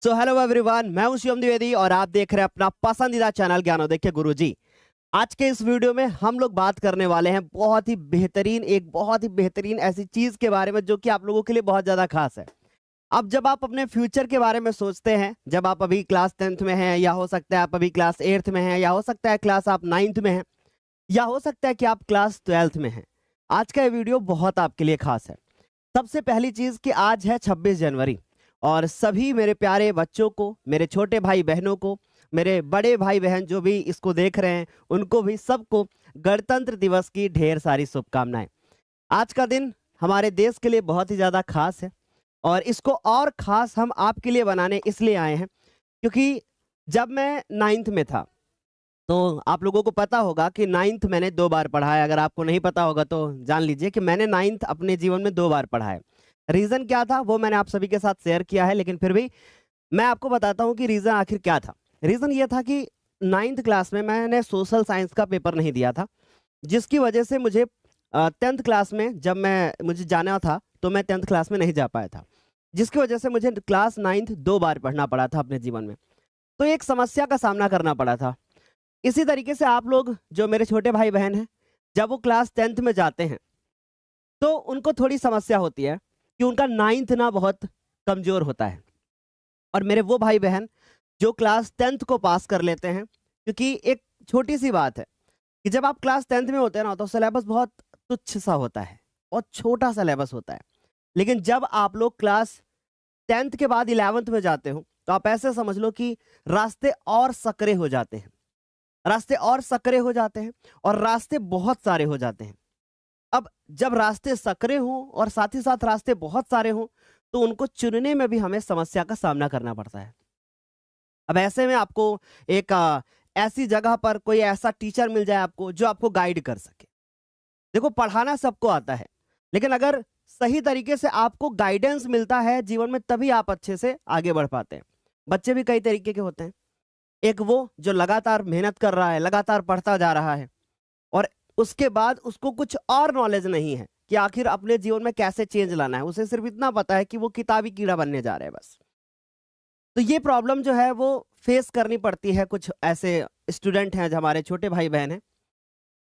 So hello everyone, मैं हूं शिवम द्विवेदी और आप देख रहे हैं अपना पसंदीदा चैनल ज्ञानोदय के गुरुजी। आज के इस वीडियो में हम लोग बात करने वाले हैं बहुत ही बेहतरीन ऐसी चीज के बारे में जो कि आप लोगों के लिए बहुत ज्यादा खास है। अब जब आप अपने फ्यूचर के बारे में सोचते हैं, जब आप अभी क्लास 10th में हैं, या हो सकता है आप अभी क्लास 8th में हैं, या हो सकता है क्लास आप 9th में हैं, या हो सकता है कि आप क्लास 12th में हैं, आज का ये वीडियो बहुत आपके लिए खास है। सबसे पहली चीज कि आज है 26 जनवरी और सभी मेरे प्यारे बच्चों को, मेरे छोटे भाई बहनों को, मेरे बड़े भाई बहन जो भी इसको देख रहे हैं, उनको भी सबको गणतंत्र दिवस की ढेर सारी शुभकामनाएं। आज का दिन हमारे देश के लिए बहुत ही ज़्यादा खास है और इसको और ख़ास हम आपके लिए बनाने इसलिए आए हैं क्योंकि जब मैं 9th में था तो आप लोगों को पता होगा कि 9th मैंने 2 बार पढ़ा है। अगर आपको नहीं पता होगा तो जान लीजिए कि मैंने 9th अपने जीवन में 2 बार पढ़ा है। रीज़न क्या था वो मैंने आप सभी के साथ शेयर किया है, लेकिन फिर भी मैं आपको बताता हूँ कि रीज़न आखिर क्या था। रीज़न ये था कि 9th क्लास में मैंने सोशल साइंस का पेपर नहीं दिया था, जिसकी वजह से मुझे 10th क्लास में जब मुझे जाना था तो मैं 10th क्लास में नहीं जा पाया था, जिसकी वजह से मुझे क्लास 9th 2 बार पढ़ना पड़ा था अपने जीवन में। तो एक समस्या का सामना करना पड़ा था। इसी तरीके से आप लोग जो मेरे छोटे भाई बहन हैं, जब वो क्लास 10th में जाते हैं तो उनको थोड़ी समस्या होती है कि उनका 9th ना बहुत कमज़ोर होता है। और मेरे वो भाई बहन जो क्लास 10th को पास कर लेते हैं, क्योंकि एक छोटी सी बात है कि जब आप क्लास 10th में होते हैं ना तो सिलेबस बहुत तुच्छ सा होता है और छोटा सिलेबस होता है। लेकिन जब आप लोग क्लास 10th के बाद 11th में जाते हो तो आप ऐसे समझ लो कि रास्ते और सकरे हो जाते हैं, रास्ते और सकरे हो जाते हैं और रास्ते बहुत सारे हो जाते हैं। अब जब रास्ते सकरे हों और साथ ही साथ रास्ते बहुत सारे हों तो उनको चुनने में भी हमें समस्या का सामना करना पड़ता है। अब ऐसे में आपको एक ऐसी जगह पर कोई ऐसा टीचर मिल जाए आपको जो आपको गाइड कर सके। देखो, पढ़ाना सबको आता है, लेकिन अगर सही तरीके से आपको गाइडेंस मिलता है जीवन में तभी आप अच्छे से आगे बढ़ पाते हैं। बच्चे भी कई तरीके के होते हैं। एक वो जो लगातार मेहनत कर रहा है, लगातार पढ़ता जा रहा है और उसके बाद उसको कुछ और नॉलेज नहीं है कि आखिर अपने जीवन में कैसे चेंज लाना है। उसे सिर्फ इतना पता है कि वो किताबी कीड़ा बनने जा रहा है बस। तो ये प्रॉब्लम जो है वो फेस करनी पड़ती है कुछ ऐसे स्टूडेंट हैं जो हमारे छोटे भाई बहन हैं।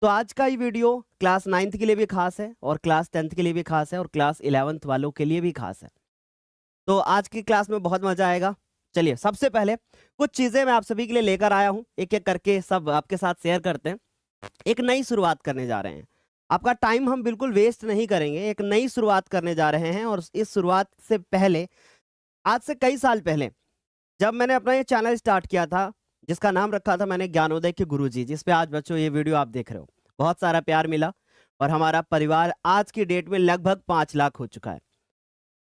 तो आज का ये वीडियो क्लास 9th के लिए भी खास है और क्लास 10th के लिए भी खास है और क्लास 11th वालों के लिए भी खास है। तो आज की क्लास में बहुत मजा आएगा। चलिए, सबसे पहले कुछ चीजें मैं आप सभी के लिए लेकर आया हूं, एक एक करके सब आपके साथ शेयर करते हैं। एक नई शुरुआत करने जा रहे हैं। आपका टाइम हम बिल्कुल वेस्ट नहीं करेंगे, एक नई शुरुआत करने जा रहे हैं। और इस शुरुआत से पहले, आज से कई साल पहले जब मैंने अपना ये चैनल स्टार्ट किया था, जिसका नाम रखा था मैंने ज्ञानोदय के गुरुजी, जिस पे आज बच्चों ये वीडियो आप देख रहे हो, बहुत सारा प्यार मिला और हमारा परिवार आज की डेट में लगभग 5 लाख हो चुका है।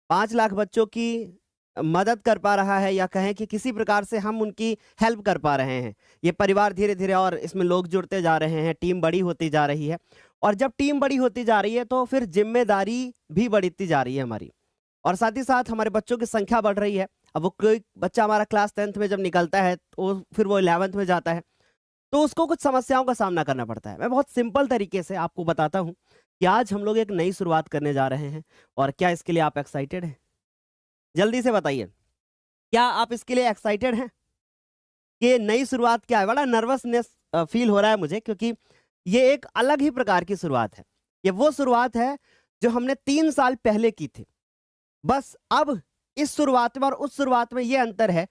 5 लाख बच्चों की मदद कर पा रहा है, या कहें कि किसी प्रकार से हम उनकी हेल्प कर पा रहे हैं। ये परिवार धीरे धीरे और इसमें लोग जुड़ते जा रहे हैं, टीम बड़ी होती जा रही है। और जब टीम बड़ी होती जा रही है तो फिर जिम्मेदारी भी बढ़ती जा रही है हमारी, और साथ ही साथ हमारे बच्चों की संख्या बढ़ रही है। अब वो कोई बच्चा हमारा क्लास 10th में जब निकलता है तो फिर वो 11th में जाता है तो उसको कुछ समस्याओं का सामना करना पड़ता है। मैं बहुत सिंपल तरीके से आपको बताता हूँ कि आज हम लोग एक नई शुरुआत करने जा रहे हैं। और क्या इसके लिए आप एक्साइटेड हैं? जल्दी से बताइए, क्या आप इसके लिए एक्साइटेड हैं? कि नई शुरुआत क्या है? बड़ा नर्वसनेस फील हो रहा है मुझे, क्योंकि ये एक अलग ही प्रकार की शुरुआत है। ये वो शुरुआत है जो हमने 3 साल पहले की थी। बस अब इस शुरुआत में और उस शुरुआत में ये अंतर है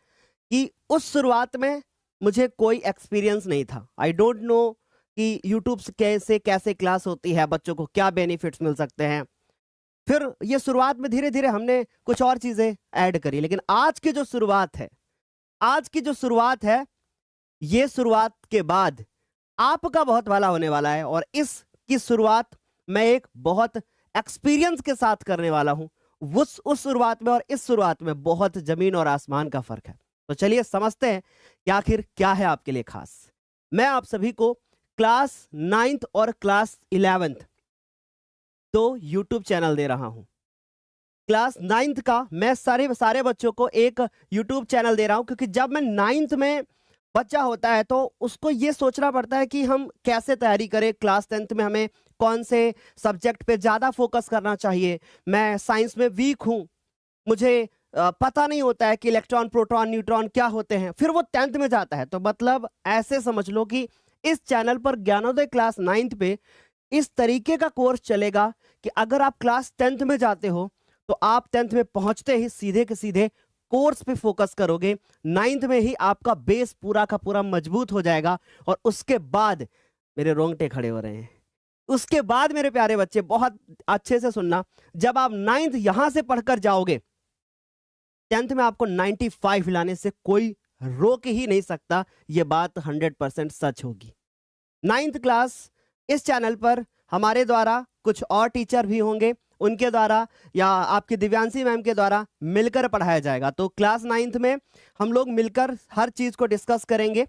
कि उस शुरुआत में मुझे कोई एक्सपीरियंस नहीं था। आई डोंट नो कि यूट्यूब से कैसे कैसे क्लास होती है, बच्चों को क्या बेनिफिट्स मिल सकते हैं। फिर ये शुरुआत में धीरे धीरे हमने कुछ और चीजें ऐड करी, लेकिन आज की जो शुरुआत है, आज की जो शुरुआत है, ये शुरुआत के बाद आपका बहुत भला होने वाला है। और इसकी शुरुआत मैं एक बहुत एक्सपीरियंस के साथ करने वाला हूं। उस शुरुआत में और इस शुरुआत में बहुत जमीन और आसमान का फर्क है। तो चलिए समझते हैं कि आखिर क्या है आपके लिए खास। मैं आप सभी को क्लास 9th और क्लास 11th तो यूट्यूब चैनल दे रहा हूं। क्लास 9th का मैं सारे बच्चों को एक यूट्यूब चैनल दे रहा हूं, क्योंकि जब मैं 9th में बच्चा होता है तो उसको ये सोचना पड़ता है कि हम कैसे तैयारी करें। क्लास 10th में हमें कौन से सब्जेक्ट पे ज़्यादा फोकस करना चाहिए। मैं साइंस में वीक हूँ, मुझे पता नहीं होता है कि इलेक्ट्रॉन, प्रोटॉन, न्यूट्रॉन क्या होते हैं, फिर वो 10th में जाता है। तो मतलब ऐसे समझ लो कि इस चैनल पर ज्ञानोदय क्लास 9th पे इस तरीके का कोर्स चलेगा कि अगर आप क्लास 10th में जाते हो तो आप 10th में पहुंचते ही सीधे के सीधे कोर्स पे फोकस करोगे। 9th में ही आपका बेस पूरा का पूरा मजबूत हो जाएगा। और उसके बाद, मेरे रोंगटे खड़े हो रहे हैं, उसके बाद मेरे प्यारे बच्चे बहुत अच्छे से सुनना, जब आप 9th यहां से पढ़कर जाओगे, 10th में आपको 95 लाने से कोई रोक ही नहीं सकता। यह बात 100% सच होगी। 9th क्लास इस चैनल पर हमारे द्वारा, कुछ और टीचर भी होंगे उनके द्वारा, या आपकी दिव्यांशी मैम के द्वारा मिलकर पढ़ाया जाएगा। तो क्लास 9th में हम लोग मिलकर हर चीज को डिस्कस करेंगे।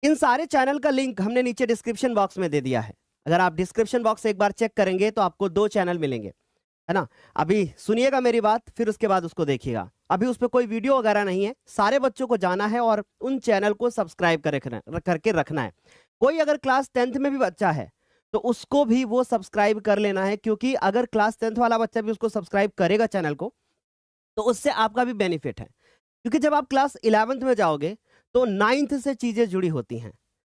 इन सारे चैनल का लिंक हमने नीचे डिस्क्रिप्शन बॉक्स में दे दिया है। अगर आप डिस्क्रिप्शन बॉक्स एक बार चेक करेंगे तो आपको 2 चैनल मिलेंगे, है ना। अभी सुनिएगा मेरी बात, फिर उसके बाद उसको देखिएगा। अभी उस पर कोई वीडियो वगैरह नहीं है, सारे बच्चों को जाना है और उन चैनल को सब्सक्राइब करके रखना है। कोई अगर क्लास 10th में भी बच्चा है तो उसको भी वो सब्सक्राइब कर लेना है, क्योंकि अगर क्लास 10th वाला बच्चा भी उसको सब्सक्राइब करेगा चैनल को, तो उससे आपका भी बेनिफिट है। क्योंकि जब आप क्लास 11th में जाओगे तो 9th से चीजें जुड़ी होती हैं।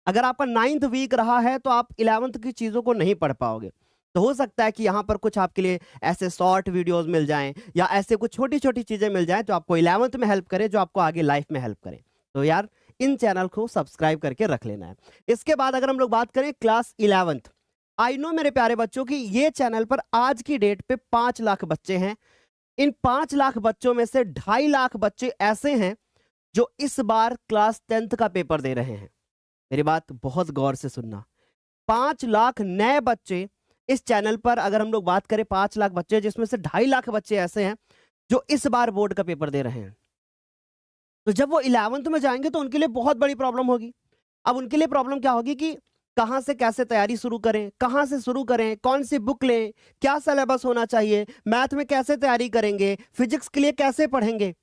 अगर आपका 9th वीक रहा है तो आप 11th की चीजों को नहीं पढ़ पाओगे। तो हो सकता है कि यहाँ पर कुछ आपके लिए ऐसे शॉर्ट वीडियोस मिल जाएं, या ऐसे कुछ छोटी छोटी चीजें मिल जाएं जो आपको 11th में हेल्प करे, जो आपको आगे लाइफ में हेल्प करे। तो यार इन चैनल को सब्सक्राइब करके रख लेना है। इसके बाद अगर हम लोग बात करें क्लास 11th, आई नो मेरे प्यारे बच्चों की ये चैनल पर आज की डेट पे 5 लाख बच्चे हैं। इन 5 लाख बच्चों में से 2.5 लाख बच्चे ऐसे हैं जो इस बार क्लास 10th का पेपर दे रहे हैं। मेरी बात बहुत गौर से सुनना, 5 लाख नए बच्चे इस चैनल पर, अगर हम लोग बात करें 5 लाख बच्चे, जिसमें से 2.5 लाख बच्चे ऐसे हैं जो इस बार बोर्ड का पेपर दे रहे हैं। तो जब वो 11th में जाएंगे तो उनके लिए बहुत बड़ी प्रॉब्लम होगी। अब उनके लिए प्रॉब्लम क्या होगी कि कहां से कैसे तैयारी शुरू करें, कहां से शुरू करें, कौन सी बुक लें, क्या सिलेबस होना चाहिए, मैथ में कैसे तैयारी करेंगे, फिजिक्स के लिए कैसे पढ़ेंगे।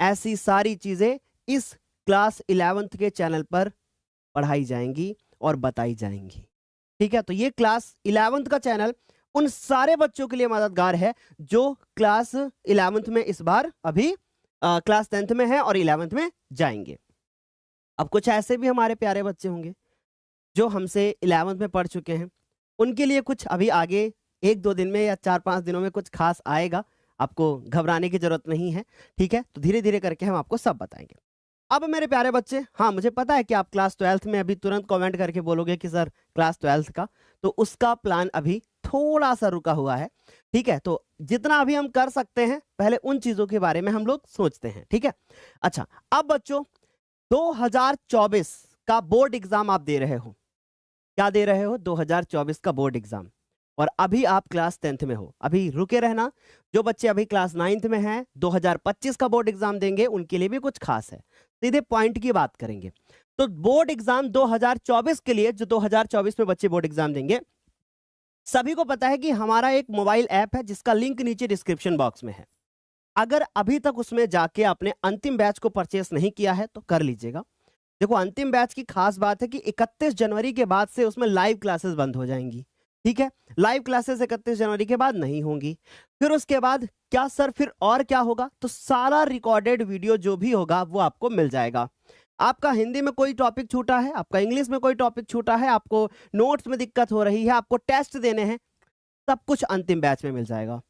ऐसी सारी चीजें इस क्लास 11th के चैनल पर पढ़ाई जाएंगी और बताई जाएंगी। ठीक है, तो ये क्लास 11th का चैनल उन सारे बच्चों के लिए मददगार है जो क्लास 11th में इस बार अभी क्लास 10th में है और 11th में जाएंगे। अब कुछ ऐसे भी हमारे प्यारे बच्चे होंगे जो हमसे 11th में पढ़ चुके हैं, उनके लिए कुछ अभी आगे 1-2 दिन में या 4-5 दिनों में कुछ खास आएगा। आपको घबराने की जरूरत नहीं है, ठीक है। तो धीरे धीरे करके हम आपको सब बताएंगे। अब मेरे प्यारे बच्चे, हाँ मुझे पता है कि आप क्लास 12th में अभी तुरंत कमेंट करके बोलोगे कि सर क्लास 12th का, तो उसका प्लान अभी थोड़ा सा रुका हुआ है, ठीक है। तो जितना अभी हम कर सकते हैं, पहले उन चीजों के बारे में हम लोग सोचते हैं, ठीक है। अच्छा, अब बच्चों 2024 का बोर्ड एग्जाम आप दे रहे हो। क्या दे रहे हो? 2024 का बोर्ड एग्जाम। और अभी आप क्लास 10th में हो, अभी रुके रहना। जो बच्चे अभी क्लास 9th में हैं, 2025 का बोर्ड एग्जाम देंगे, उनके लिए भी कुछ खास है। सीधे पॉइंट की बात करेंगे तो बोर्ड एग्जाम 2024 के लिए, जो 2024 में बच्चे बोर्ड एग्जाम देंगे, सभी को पता है कि हमारा एक मोबाइल ऐप है जिसका लिंक नीचे डिस्क्रिप्शन बॉक्स में है। अगर अभी तक उसमें जाके आपने अंतिम बैच को परचेस नहीं किया है तो कर लीजिएगा। देखो, अंतिम बैच की खास बात है कि 31 जनवरी के बाद से उसमें लाइव क्लासेस बंद हो जाएंगी, ठीक है। लाइव क्लासेस 31 जनवरी के बाद नहीं होंगी। फिर उसके बाद क्या सर, फिर और क्या होगा? तो सारा रिकॉर्डेड वीडियो जो भी होगा वो आपको मिल जाएगा। आपका हिंदी में कोई टॉपिक छूटा है, आपका इंग्लिश में कोई टॉपिक छूटा है, आपको नोट्स में दिक्कत हो रही है, आपको टेस्ट देने हैं, सब कुछ अंतिम बैच में मिल जाएगा।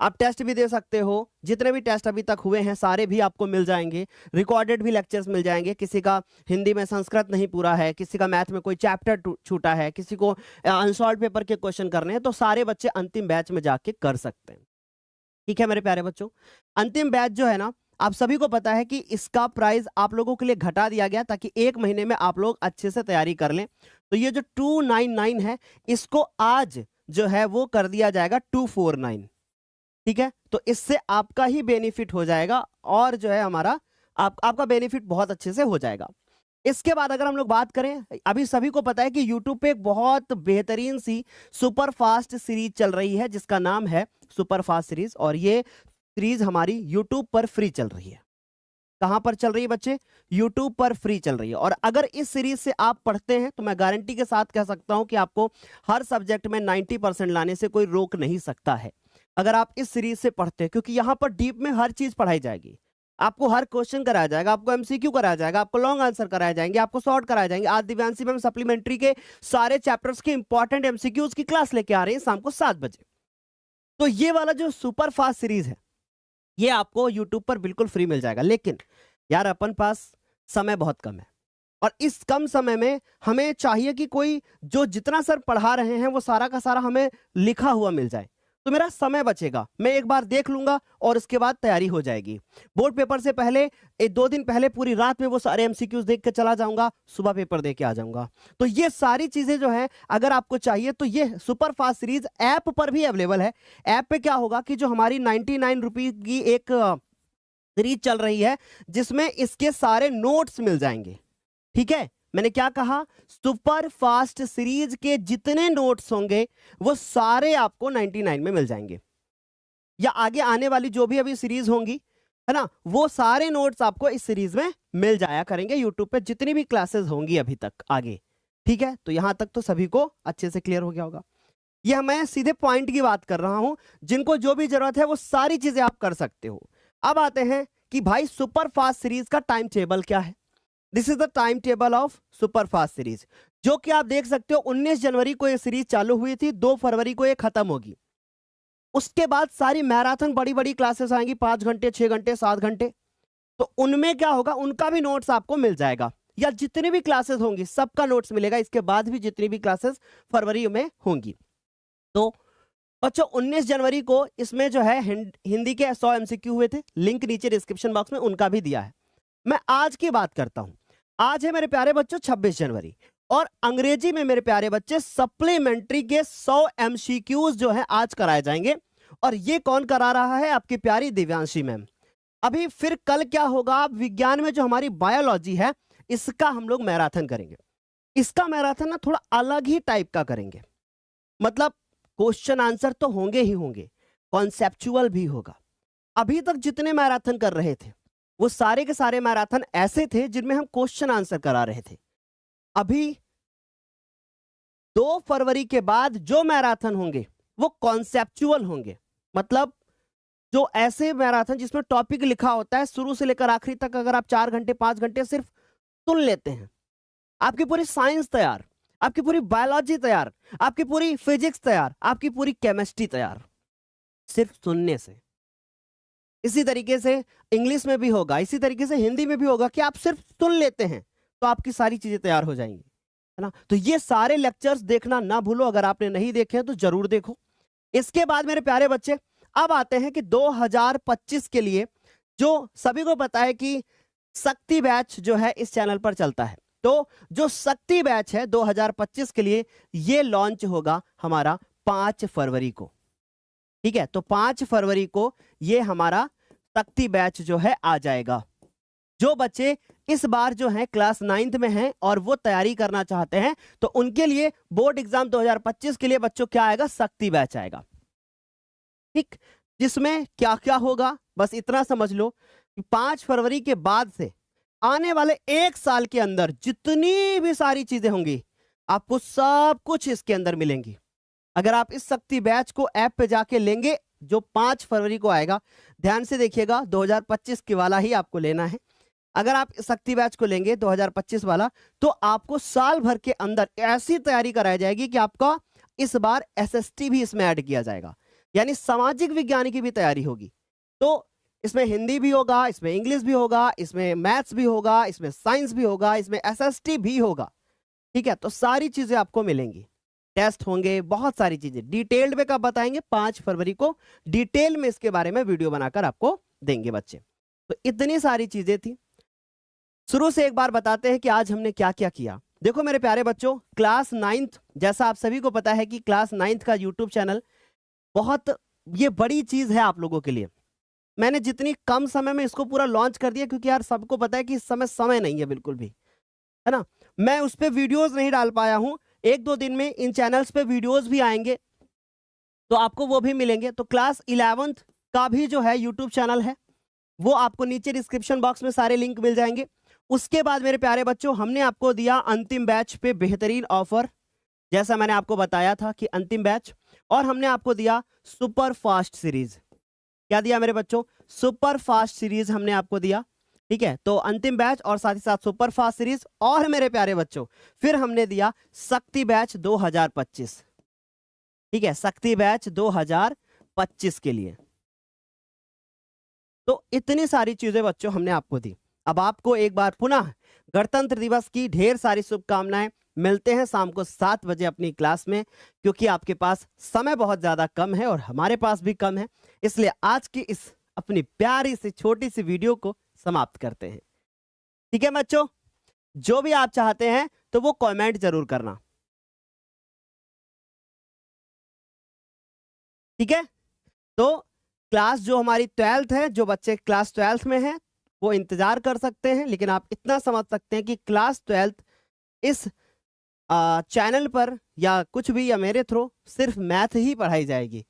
आप टेस्ट भी दे सकते हो, जितने भी टेस्ट अभी तक हुए हैं सारे भी आपको मिल जाएंगे। रिकॉर्डेड भी लेक्चर्स मिल जाएंगे। किसी का हिंदी में संस्कृत नहीं पूरा है, किसी का मैथ में कोई चैप्टर छूटा है, किसी को अनसॉल्व पेपर के क्वेश्चन करने हैं, तो सारे बच्चे अंतिम बैच में जाके कर सकते हैं, ठीक है मेरे प्यारे बच्चों। अंतिम बैच जो है ना, आप सभी को पता है कि इसका प्राइस आप लोगों के लिए घटा दिया गया ताकि 1 महीने में आप लोग अच्छे से तैयारी कर लें। तो ये जो 299 है, इसको आज जो है वो कर दिया जाएगा 249, ठीक है। तो इससे आपका ही बेनिफिट हो जाएगा और जो है हमारा आपका बेनिफिट बहुत अच्छे से हो जाएगा। इसके बाद अगर हम लोग बात करें, अभी सभी को पता है कि YouTube पे एक बहुत बेहतरीन सी सुपर फास्ट सीरीज चल रही है जिसका नाम है सुपर फास्ट सीरीज, और ये सीरीज हमारी YouTube पर फ्री चल रही है। कहां पर चल रही है बच्चे? YouTube पर फ्री चल रही है। और अगर इस सीरीज से आप पढ़ते हैं तो मैं गारंटी के साथ कह सकता हूं कि आपको हर सब्जेक्ट में 90% लाने से कोई रोक नहीं सकता है। अगर आप इस सीरीज से पढ़ते हैं, क्योंकि यहां पर डीप में हर चीज पढ़ाई जाएगी। आपको हर क्वेश्चन कराया जाएगा, आपको एमसीक्यू कराया जाएगा, आपको लॉन्ग आंसर कराए जाएंगे, आपको शॉर्ट कराए जाएंगे। आज दिव्यांशी मैम सप्लीमेंट्री के सारे चैप्टर्स के इंपॉर्टेंट एमसीक्यूज की क्लास लेके आ रहे हैं शाम को 7 बजे। तो ये वाला जो सुपर फास्ट सीरीज है ये आपको यूट्यूब पर बिल्कुल फ्री मिल जाएगा। लेकिन यार अपन पास समय बहुत कम है, और इस कम समय में हमें चाहिए कि कोई जो जितना सर पढ़ा रहे हैं वो सारा का सारा हमें लिखा हुआ मिल जाए, तो मेरा समय बचेगा, मैं एक बार देख लूंगा और उसके बाद तैयारी हो जाएगी। बोर्ड पेपर से पहले 2 दिन पहले पूरी रात में वो सारे एमसीक्यूज देख के चला जाऊंगा, सुबह पेपर दे के आ जाऊंगा। तो ये सारी चीजें जो है अगर आपको चाहिए तो ये सुपर फास्ट सीरीज ऐप पर भी अवेलेबल है। ऐप पे क्या होगा कि जो हमारी 99 रुपीज की एक सीरीज चल रही है जिसमें इसके सारे नोट्स मिल जाएंगे। ठीक है, मैंने क्या कहा, सुपर फास्ट सीरीज के जितने नोट्स होंगे वो सारे आपको 99 में मिल जाएंगे, या आगे आने वाली जो भी अभी सीरीज होंगी है ना, वो सारे नोट्स आपको इस सीरीज में मिल जाया करेंगे यूट्यूब पे, जितनी भी क्लासेस होंगी अभी तक आगे। ठीक है, तो यहां तक तो सभी को अच्छे से क्लियर हो गया होगा। यह मैं सीधे पॉइंट की बात कर रहा हूं, जिनको जो भी जरूरत है वो सारी चीजें आप कर सकते हो। अब आते हैं कि भाई सुपर फास्ट सीरीज का टाइम टेबल क्या है। This is the time table of super fast series, जो कि आप देख सकते हो 19 जनवरी को ये सीरीज चालू हुई थी, 2 फरवरी को ये खत्म होगी। उसके बाद सारी मैराथन बड़ी बड़ी क्लासेस आएंगी, 5 घंटे 6 घंटे 7 घंटे, तो उनमें क्या होगा, उनका भी नोट्स आपको मिल जाएगा, या जितनी भी क्लासेस होंगी सबका नोट्स मिलेगा। इसके बाद भी जितनी भी क्लासेस फरवरी में होंगी। तो बच्चों 19 जनवरी को इसमें जो है हिंदी के 100 एमसीक्यू हुए थे, लिंक नीचे डिस्क्रिप्शन बॉक्स में उनका भी दिया है। मैं आज की बात करता हूं। आज है मेरे प्यारे बच्चों 26 जनवरी, और अंग्रेजी में मेरे प्यारे बच्चे सप्लीमेंट्री के 100 एमसीक्यूज जो है आज कराए जाएंगे। और ये कौन करा रहा है, आपकी प्यारी दिव्यांशी मैम। अभी फिर कल क्या होगा, विज्ञान में जो हमारी बायोलॉजी है इसका हम लोग मैराथन करेंगे। इसका मैराथन ना थोड़ा अलग ही टाइप का करेंगे, मतलब क्वेश्चन आंसर तो होंगे ही होंगे, कॉन्सेप्चुअल भी होगा। अभी तक जितने मैराथन कर रहे थे वो सारे के सारे मैराथन ऐसे थे जिनमें हम क्वेश्चन आंसर करा रहे थे। अभी 2 फरवरी के बाद जो मैराथन होंगे वो कॉन्सेप्चुअल होंगे, मतलब जो ऐसे मैराथन जिसमें टॉपिक लिखा होता है शुरू से लेकर आखिरी तक, अगर आप 4 घंटे 5 घंटे सिर्फ सुन लेते हैं, आपकी पूरी साइंस तैयार, आपकी पूरी बायोलॉजी तैयार, आपकी पूरी फिजिक्स तैयार, आपकी पूरी केमिस्ट्री तैयार, सिर्फ सुनने से। इसी तरीके से इंग्लिश में भी होगा, इसी तरीके से हिंदी में भी होगा कि आप सिर्फ सुन लेते हैं तो आपकी सारी चीजें तैयार हो जाएंगी, है ना। तो ये सारे लेक्चर्स देखना ना भूलो, अगर आपने नहीं देखे तो जरूर देखो। इसके बाद मेरे प्यारे बच्चे अब आते हैं कि 2025 के लिए जो सभी को पता है कि शक्ति बैच जो है इस चैनल पर चलता है, तो जो शक्ति बैच है 2025 के लिए ये लॉन्च होगा हमारा 5 फरवरी को। ठीक है, तो 5 फरवरी को ये हमारा शक्ति बैच जो है आ जाएगा। जो बच्चे इस बार जो है क्लास 9th में हैं और वो तैयारी करना चाहते हैं तो उनके लिए बोर्ड एग्जाम 2025 के लिए बच्चों क्या आएगा, शक्ति बैच आएगा। ठीक, जिसमें क्या क्या होगा बस इतना समझ लो कि 5 फरवरी के बाद से आने वाले 1 साल के अंदर जितनी भी सारी चीजें होंगी आपको सब कुछ इसके अंदर मिलेंगी। अगर आप इस शक्ति बैच को ऐप पे जाके लेंगे जो 5 फरवरी को आएगा, ध्यान से देखिएगा 2025 के वाला ही आपको लेना है। अगर आप शक्ति बैच को लेंगे 2025 वाला तो आपको साल भर के अंदर ऐसी तैयारी कराई जाएगी कि आपका इस बार एसएसटी भी इसमें ऐड किया जाएगा, यानी सामाजिक विज्ञान की भी तैयारी होगी। तो इसमें हिंदी भी होगा, इसमें इंग्लिश भी होगा, इसमें मैथ्स भी होगा, इसमें साइंस भी होगा, इसमें एसएसटी भी होगा। ठीक है, तो सारी चीजें आपको मिलेंगी, टेस्ट होंगे, बहुत सारी चीजें डिटेल्ड में कब बताएंगे, 5 फरवरी को डिटेल में इसके बारे में वीडियो बनाकर आपको देंगे बच्चे। तो इतनी सारी चीजें थी। शुरू से एक बार बताते हैं कि आज हमने क्या क्या किया। देखो मेरे प्यारे बच्चों, क्लास 9th, जैसा आप सभी को पता है कि क्लास 9th का यूट्यूब चैनल बहुत ये बड़ी चीज है आप लोगों के लिए। मैंने जितनी कम समय में इसको पूरा लॉन्च कर दिया, क्योंकि यार सबको पता है कि इस समय नहीं है बिल्कुल भी, है ना। मैं उस पर वीडियोज नहीं डाल पाया हूं, 1-2 दिन में इन चैनल्स पे वीडियोस भी आएंगे तो आपको वो भी मिलेंगे। तो क्लास 11th का भी जो है यूट्यूब चैनल है, वो आपको नीचे डिस्क्रिप्शन बॉक्स में सारे लिंक मिल जाएंगे। उसके बाद मेरे प्यारे बच्चों हमने आपको दिया अंतिम बैच पे बेहतरीन ऑफर, जैसा मैंने आपको बताया था कि अंतिम बैच और हमने आपको दिया सुपर फास्ट सीरीज। क्या दिया मेरे बच्चों? सुपर फास्ट सीरीज हमने आपको दिया, ठीक है। तो अंतिम बैच और साथ ही साथ सुपर फास्ट सीरीज, और मेरे प्यारे बच्चों फिर हमने दिया शक्ति बैच 2025, ठीक है, शक्ति बैच 2025 के लिए। तो इतनी सारी चीजें बच्चों हमने आपको दी। अब आपको एक बार पुनः गणतंत्र दिवस की ढेर सारी शुभकामनाएं। मिलते हैं शाम को 7 बजे अपनी क्लास में, क्योंकि आपके पास समय बहुत ज्यादा कम है और हमारे पास भी कम है, इसलिए आज की इस अपनी प्यारी सी छोटी सी वीडियो को समाप्त करते हैं। ठीक है बच्चों, जो भी आप चाहते हैं तो वो कमेंट जरूर करना, ठीक है। तो क्लास जो हमारी 12th है, जो बच्चे क्लास 12th में हैं वो इंतजार कर सकते हैं, लेकिन आप इतना समझ सकते हैं कि क्लास 12th इस चैनल पर या कुछ भी या मेरे थ्रू सिर्फ मैथ ही पढ़ाई जाएगी,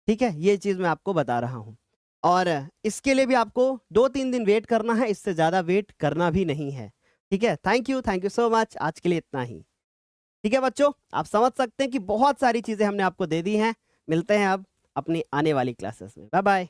ठीक है। ये चीज मैं आपको बता रहा हूं, और इसके लिए भी आपको 2-3 दिन वेट करना है, इससे ज्यादा वेट करना भी नहीं है, ठीक है। थैंक यू सो मच, आज के लिए इतना ही। ठीक है बच्चों, आप समझ सकते हैं कि बहुत सारी चीजें हमने आपको दे दी हैं। मिलते हैं अब अपनी आने वाली क्लासेस में। Bye bye.